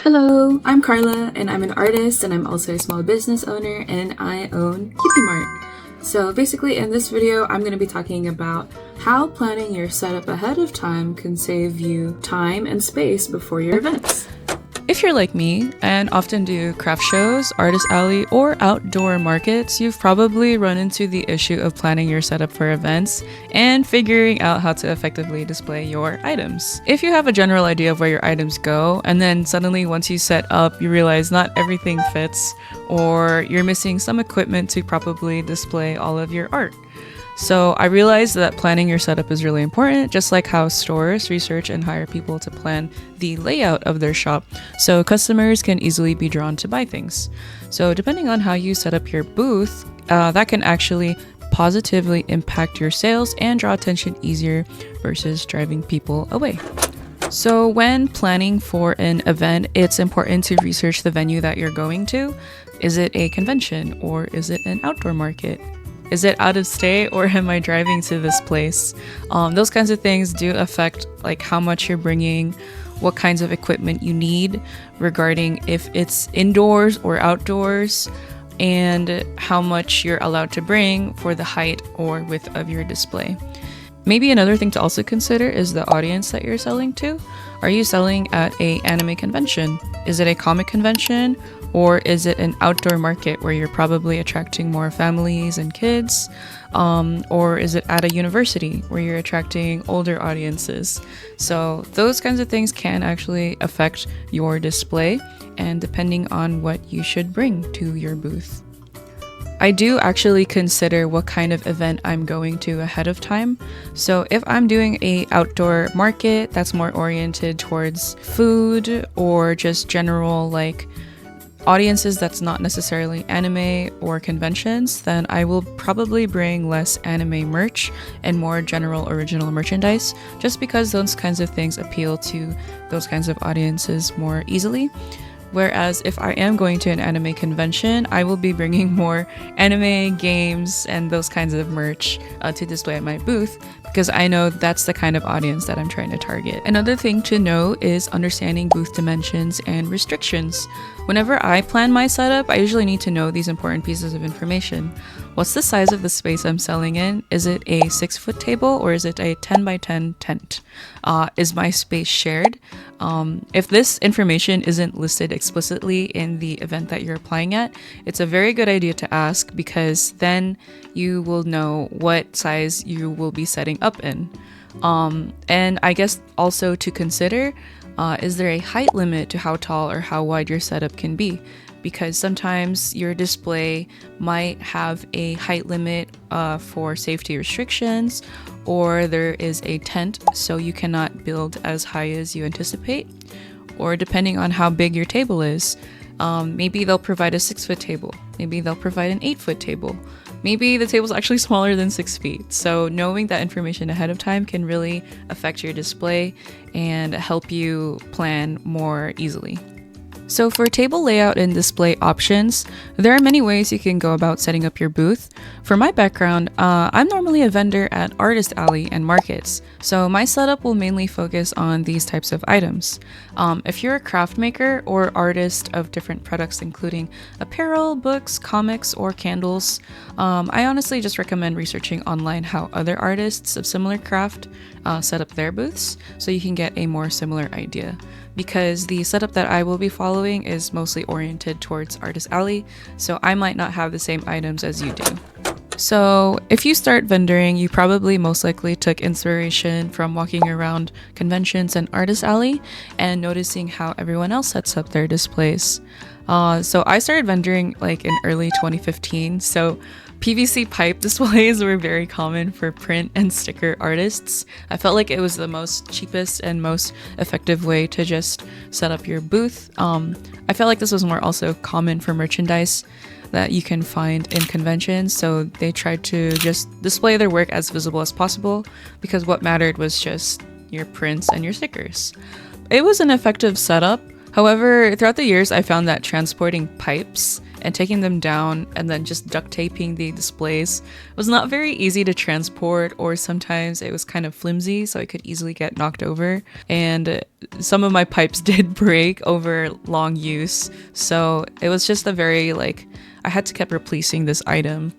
Hello, I'm Carla and I'm an artist and I'm also a small business owner and I own Mart. So basically in this video, I'm going to be talking about how planning your setup ahead of time can save you time and space before your events. If you're like me and often do craft shows, artist alley, or outdoor markets, you've probably run into the issue of planning your setup for events and figuring out how to effectively display your items. If you have a general idea of where your items go, and then suddenly once you set up, you realize not everything fits, or you're missing some equipment to properly display all of your art. So I realized that planning your setup is really important, just like how stores research and hire people to plan the layout of their shop so customers can easily be drawn to buy things. So depending on how you set up your booth, that can actually positively impact your sales and draw attention easier versus driving people away. So when planning for an event, it's important to research the venue that you're going to. Is it a convention or is it an outdoor market? Is it out of state or am I driving to this place? Those kinds of things do affect like how much you're bringing, what kinds of equipment you need regarding if it's indoors or outdoors, and how much you're allowed to bring for the height or width of your display. Maybe another thing to also consider is the audience that you're selling to. Are you selling at an anime convention? Is it a comic convention? Or is it an outdoor market where you're probably attracting more families and kids? Or is it at a university where you're attracting older audiences? So those kinds of things can actually affect your display and depending on what you should bring to your booth. I do actually consider what kind of event I'm going to ahead of time. So if I'm doing an outdoor market that's more oriented towards food or just general like audiences that's not necessarily anime or conventions, then I will probably bring less anime merch and more general original merchandise, just because those kinds of things appeal to those kinds of audiences more easily. Whereas if I am going to an anime convention, I will be bringing more anime games and those kinds of merch to display at my booth, because I know that's the kind of audience that I'm trying to target. Another thing to know is understanding booth dimensions and restrictions. Whenever I plan my setup, I usually need to know these important pieces of information. What's the size of the space I'm selling in? Is it a 6-foot table or is it a 10 by 10 tent? Is my space shared? If this information isn't listed explicitly in the event that you're applying at, it's a very good idea to ask, because then you will know what size you will be setting up in. And I guess also to consider, is there a height limit to how tall or how wide your setup can be? Because sometimes your display might have a height limit for safety restrictions, or there is a tent so you cannot build as high as you anticipate, or depending on how big your table is, maybe they'll provide a 6-foot table, maybe they'll provide an 8-foot table, maybe the table's actually smaller than 6 feet. So knowing that information ahead of time can really affect your display and help you plan more easily. So for table layout and display options, there are many ways you can go about setting up your booth. For my background, I'm normally a vendor at artist alley and markets, so my setup will mainly focus on these types of items. If you're a craft maker or artist of different products including apparel, books, comics, or candles, I honestly just recommend researching online how other artists of similar craft set up their booths so you can get a more similar idea. Because the setup that I will be following is mostly oriented towards artist alley, so I might not have the same items as you do. So if you start vendoring, you probably most likely took inspiration from walking around conventions and artist alley and noticing how everyone else sets up their displays. So I started vendoring like in early 2015, so PVC pipe displays were very common for print and sticker artists. I felt like it was the most cheapest and most effective way to just set up your booth. I felt like this was more also common for merchandise that you can find in conventions, so they tried to just display their work as visible as possible, because what mattered was just your prints and your stickers. It was an effective setup, However, throughout the years, I found that transporting pipes and taking them down and then just duct taping the displays was not very easy to transport, or sometimes it was kind of flimsy, so it could easily get knocked over. And some of my pipes did break over long use, so it was just a very I had to keep replacing this item.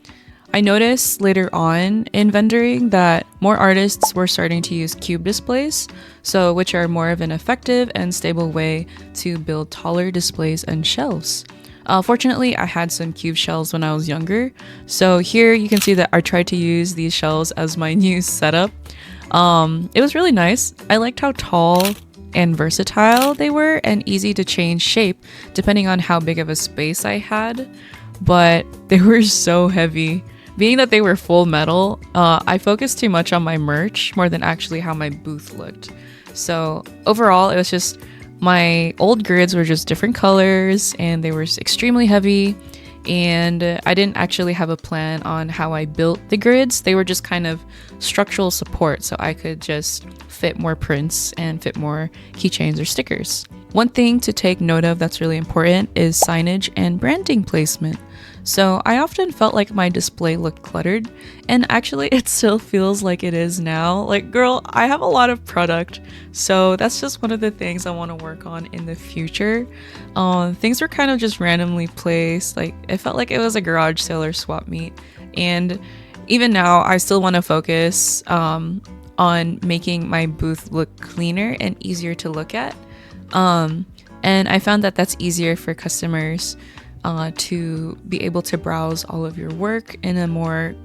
I noticed later on in vendoring that more artists were starting to use cube displays, which are more of an effective and stable way to build taller displays and shelves. Fortunately, I had some cube shelves when I was younger, so here you can see that I tried to use these shelves as my new setup. It was really nice. I liked how tall and versatile they were and easy to change shape depending on how big of a space I had, but they were so heavy. Being that they were full metal, I focused too much on my merch more than actually how my booth looked. So overall, it was just my old grids were just different colors and they were extremely heavy, and I didn't actually have a plan on how I built the grids. They were just kind of structural support so I could just fit more prints and fit more keychains or stickers. One thing to take note of that's really important is signage and branding placement. So I often felt like my display looked cluttered, and actually it still feels like it is now. Girl, I have a lot of product, so that's just one of the things I want to work on in the future. Things were kind of just randomly placed, it felt like it was a garage sale or swap meet, and even now I still want to focus on making my booth look cleaner and easier to look at. And I found that that's easier for customers to be able to browse all of your work in a more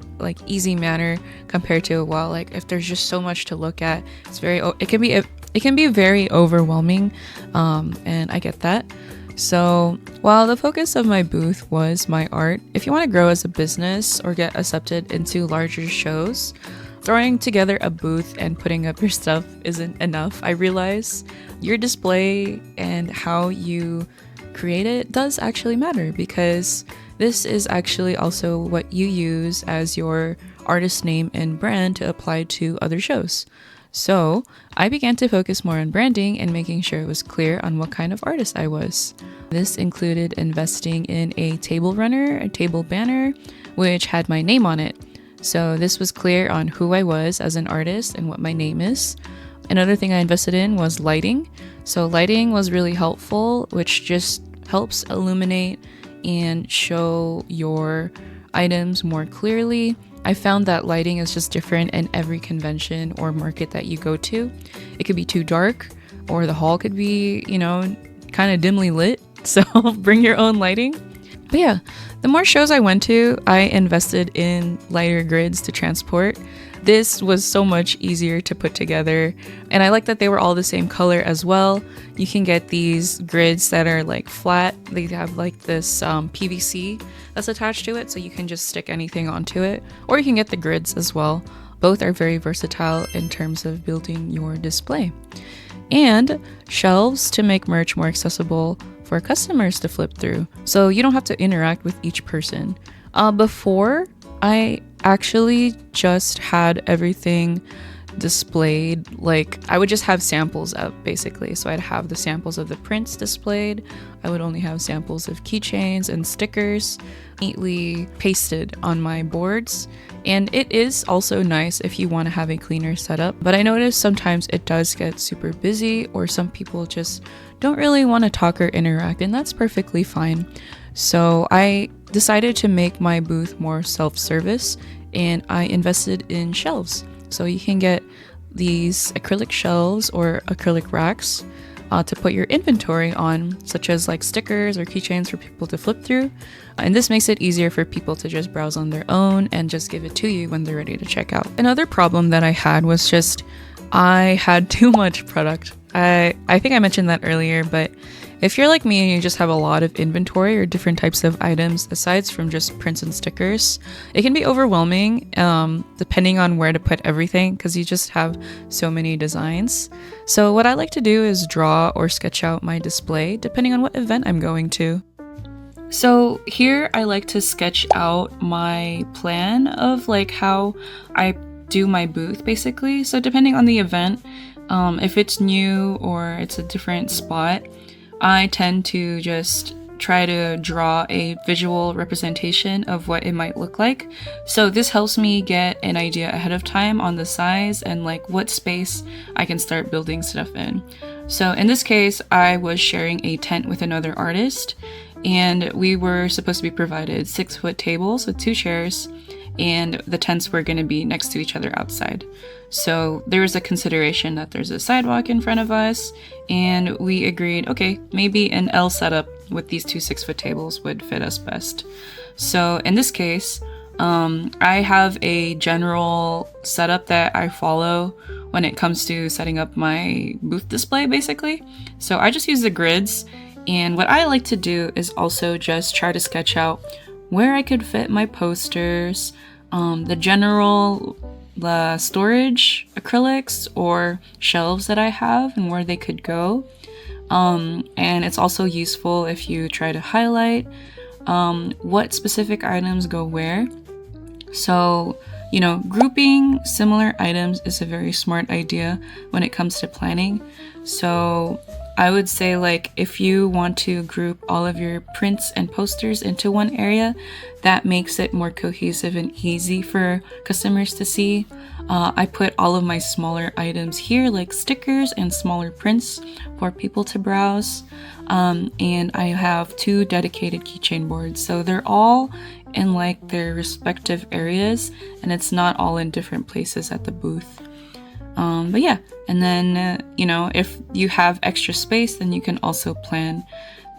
easy manner compared to if there's just so much to look at. It can be very overwhelming, and I get that. So while the focus of my booth was my art, if you want to grow as a business or get accepted into larger shows, throwing together a booth and putting up your stuff isn't enough. I realize your display and how you create it does actually matter, because this is actually also what you use as your artist name and brand to apply to other shows. So I began to focus more on branding and making sure it was clear on what kind of artist I was. This included investing in a table runner, a table banner, which had my name on it. So this was clear on who I was as an artist and what my name is. Another thing I invested in was lighting. So lighting was really helpful, which just helps illuminate and show your items more clearly. I found that lighting is just different in every convention or market that you go to. It could be too dark, or the hall could be, kind of dimly lit. So bring your own lighting. But yeah, the more shows I went to, I invested in lighter grids to transport. This was so much easier to put together, and I like that they were all the same color as well. You can get these grids that are flat. They have this PVC that's attached to it, so you can just stick anything onto it, or you can get the grids as well. Both are very versatile in terms of building your display. And shelves to make merch more accessible for customers to flip through, so you don't have to interact with each person. Before, I actually just had everything displayed. I would just have samples up, basically. So I'd have the samples of the prints displayed. I would only have samples of keychains and stickers neatly pasted on my boards. And it is also nice if you want to have a cleaner setup, but I notice sometimes it does get super busy, or some people just don't really want to talk or interact, and that's perfectly fine. So I decided to make my booth more self-service, and I invested in shelves. So you can get these acrylic shelves or acrylic racks to put your inventory on, such as stickers or keychains for people to flip through. And this makes it easier for people to just browse on their own and just give it to you when they're ready to check out. Another problem that I had was just I had too much product. I think I mentioned that earlier, but if you're like me and you just have a lot of inventory or different types of items aside from just prints and stickers, it can be overwhelming depending on where to put everything, because you just have so many designs. So what I like to do is draw or sketch out my display depending on what event I'm going to. So here I like to sketch out my plan of how I do my booth, basically. So depending on the event, if it's new or it's a different spot, I tend to just try to draw a visual representation of what it might look like. So this helps me get an idea ahead of time on the size and like what space I can start building stuff in. So in this case, I was sharing a tent with another artist, and we were supposed to be provided 6-foot tables with 2 chairs, and the tents were going to be next to each other outside. So there was a consideration that there's a sidewalk in front of us, and we agreed, okay, maybe an L setup with these 2 6-foot tables would fit us best. So in this case, I have a general setup that I follow when it comes to setting up my booth display, basically. So I just use the grids, and what I like to do is also just try to sketch out where I could fit my posters, the storage acrylics or shelves that I have and where they could go. And it's also useful if you try to highlight what specific items go where. So, you know, grouping similar items is a very smart idea when it comes to planning. So I would say, like, if you want to group all of your prints and posters into one area, that makes it more cohesive and easy for customers to see. I put all of my smaller items here, like stickers and smaller prints for people to browse. And I have 2 dedicated keychain boards. So they're all in like their respective areas, and it's not all in different places at the booth. But yeah, and then, you know, if you have extra space, then you can also plan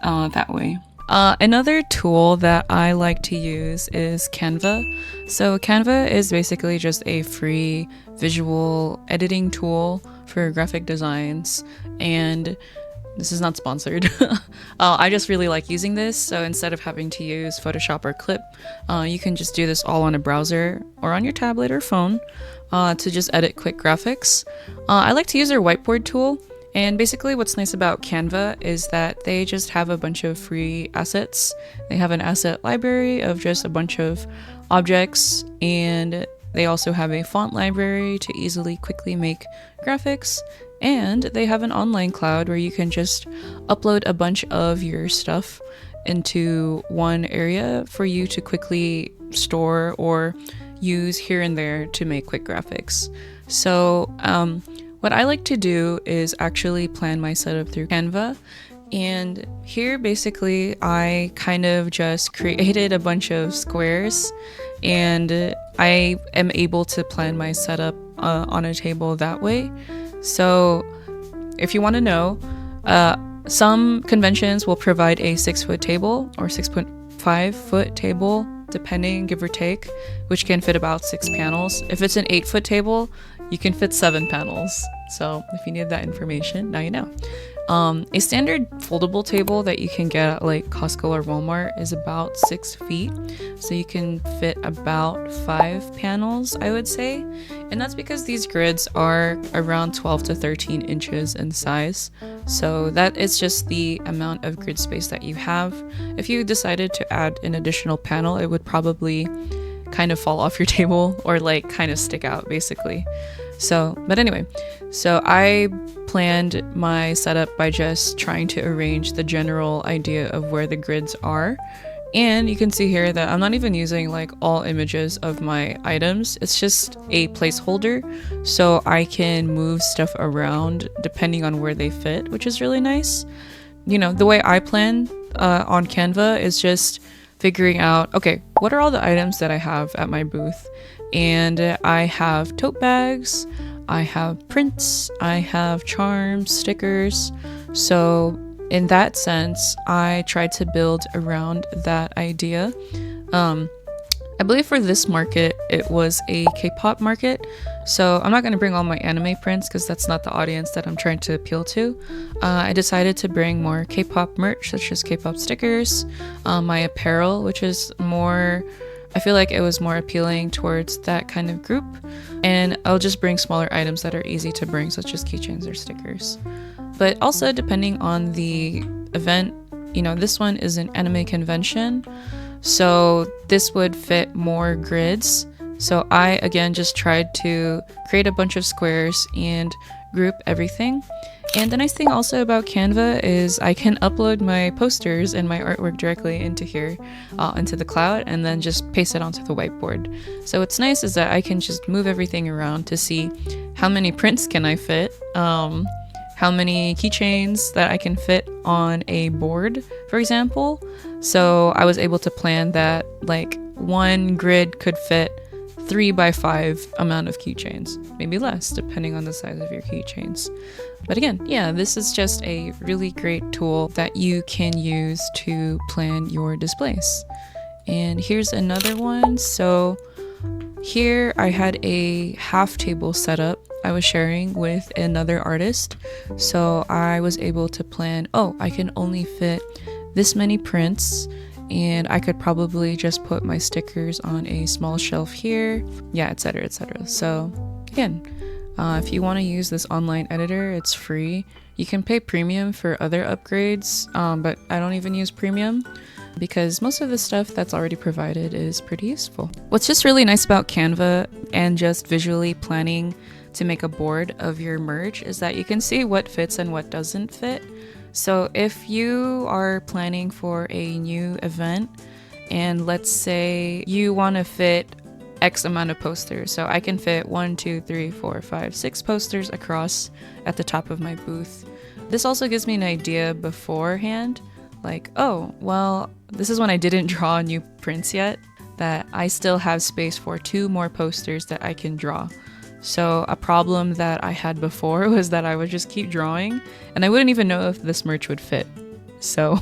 that way. Another tool that I like to use is Canva. So Canva is basically just a free visual editing tool for graphic designs, and this is not sponsored. I just really like using this. So instead of having to use Photoshop or Clip, you can just do this all on a browser or on your tablet or phone to just edit quick graphics. I like to use their whiteboard tool. And basically what's nice about Canva is that they just have a bunch of free assets. They have an asset library of just a bunch of objects, and they also have a font library to easily quickly make graphics. And they have an online cloud where you can just upload a bunch of your stuff into one area for you to quickly store or use here and there to make quick graphics. So what I like to do is actually plan my setup through Canva. And here basically I kind of just created a bunch of squares, and I am able to plan my setup on a table that way. So if you want to know, some conventions will provide a 6-foot table or 6.5-foot table, depending, give or take, which can fit about 6 panels. If it's an 8-foot table, you can fit 7 panels. So if you need that information, now you know. A standard foldable table that you can get at like Costco or Walmart is about 6 feet. So you can fit about 5 panels, I would say. And that's because these grids are around 12 to 13 inches in size. So that is just the amount of grid space that you have. If you decided to add an additional panel, it would probably kind of fall off your table or like kind of stick out basically. But anyway, so I planned my setup by just trying to arrange the general idea of where the grids are. And you can see here that I'm not even using like all images of my items. It's just a placeholder, so I can move stuff around depending on where they fit, which is really nice. You know, the way I plan on Canva is just figuring out, okay, what are all the items that I have at my booth? And I have tote bags, I have prints, I have charms, stickers. So in that sense, I tried to build around that idea. I believe for this market, it was a K-pop market. So I'm not going to bring all my anime prints because that's not the audience that I'm trying to appeal to. I decided to bring more K-pop merch, such as K-pop stickers, my apparel, which is more, I feel like it was more appealing towards that kind of group. And I'll just bring smaller items that are easy to bring, such as keychains or stickers. But also depending on the event, you know, this one is an anime convention, so this would fit more grids. So I, again, just tried to create a bunch of squares and group everything. And the nice thing also about Canva is I can upload my posters and my artwork directly into here, into the cloud, and then just paste it onto the whiteboard. So what's nice is that I can just move everything around to see how many prints can I fit, how many keychains that I can fit on a board, for example. So I was able to plan that like one grid could fit 3x5 amount of keychains, maybe less depending on the size of your keychains. But again, yeah, this is just a really great tool that you can use to plan your displays. And here's another one. So here I had a half table setup I was sharing with another artist. So I was able to plan, oh, I can only fit this many prints, and I could probably just put my stickers on a small shelf here, yeah, etc, etc. So again, if you want to use this online editor, it's free. You can pay premium for other upgrades, but I don't even use premium because most of the stuff that's already provided is pretty useful. What's just really nice about Canva and just visually planning to make a board of your merch is that you can see what fits and what doesn't fit. So if you are planning for a new event and let's say you want to fit X amount of posters, so I can fit 1, 2, 3, 4, 5, 6 posters across at the top of my booth. This also gives me an idea beforehand, like, oh, well, this is when I didn't draw new prints yet, that I still have space for 2 more posters that I can draw. So a problem that I had before was that I would just keep drawing and I wouldn't even know if this merch would fit. So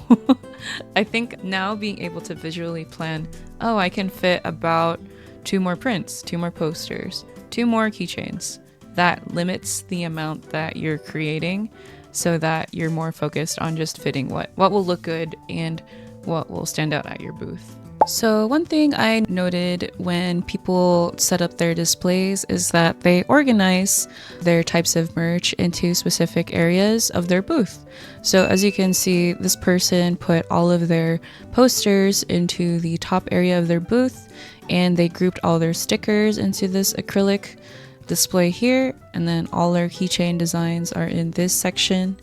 I think now being able to visually plan, oh, I can fit about 2 more prints, 2 more posters, 2 more keychains. That limits the amount that you're creating so that you're more focused on just fitting what will look good and what will stand out at your booth. So one thing I noted when people set up their displays is that they organize their types of merch into specific areas of their booth. So as you can see, this person put all of their posters into the top area of their booth, and they grouped all their stickers into this acrylic display here, and then all their keychain designs are in this section.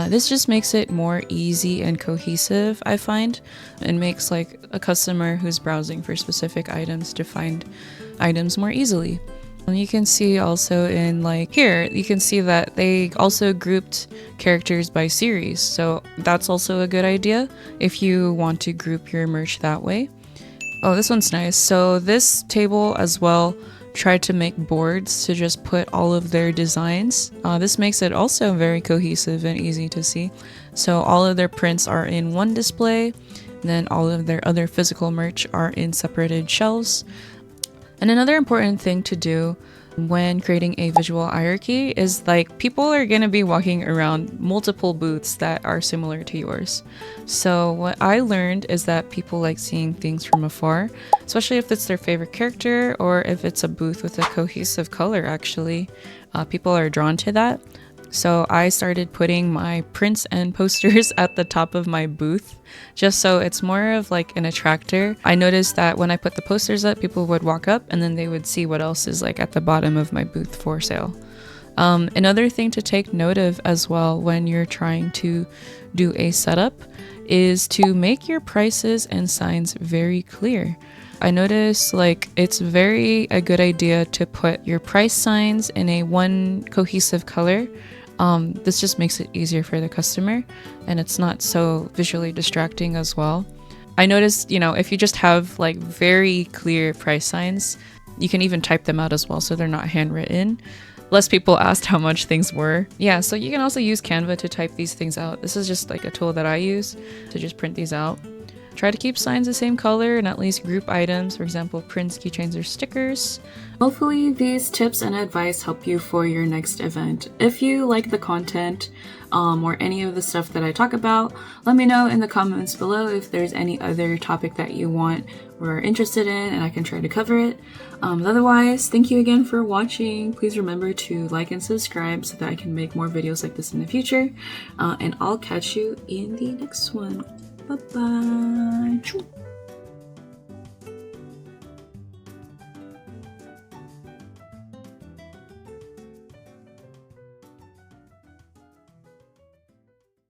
This just makes it more easy and cohesive, I find, and makes like a customer who's browsing for specific items to find items more easily. And you can see also in like here, you can see that they also grouped characters by series. So that's also a good idea if you want to group your merch that way. Oh, this one's nice. So this table as well tried to make boards to just put all of their designs. This makes it also very cohesive and easy to see. So all of their prints are in one display, and then all of their other physical merch are in separated shelves. And another important thing to do when creating a visual hierarchy is like people are going to be walking around multiple booths that are similar to yours. So what I learned is that people like seeing things from afar, especially if it's their favorite character or if it's a booth with a cohesive color actually. People are drawn to that. So I started putting my prints and posters at the top of my booth just so it's more of like an attractor. I noticed that when I put the posters up, people would walk up and then they would see what else is like at the bottom of my booth for sale. Another thing to take note of as well when you're trying to do a setup is to make your prices and signs very clear. I noticed like it's a good idea to put your price signs in a one cohesive color. This just makes it easier for the customer and it's not so visually distracting as well. I noticed, if you just have like very clear price signs, you can even type them out as well so they're not handwritten. Less people asked how much things were. Yeah, so you can also use Canva to type these things out. This is just like a tool that I use to just print these out. Try to keep signs the same color and at least group items, for example, prints, keychains, or stickers. Hopefully these tips and advice help you for your next event. If you like the content or any of the stuff that I talk about, let me know in the comments below if there's any other topic that you want or are interested in and I can try to cover it. Otherwise, thank you again for watching. Please remember to like and subscribe so that I can make more videos like this in the future. And I'll catch you in the next one. Bye-bye.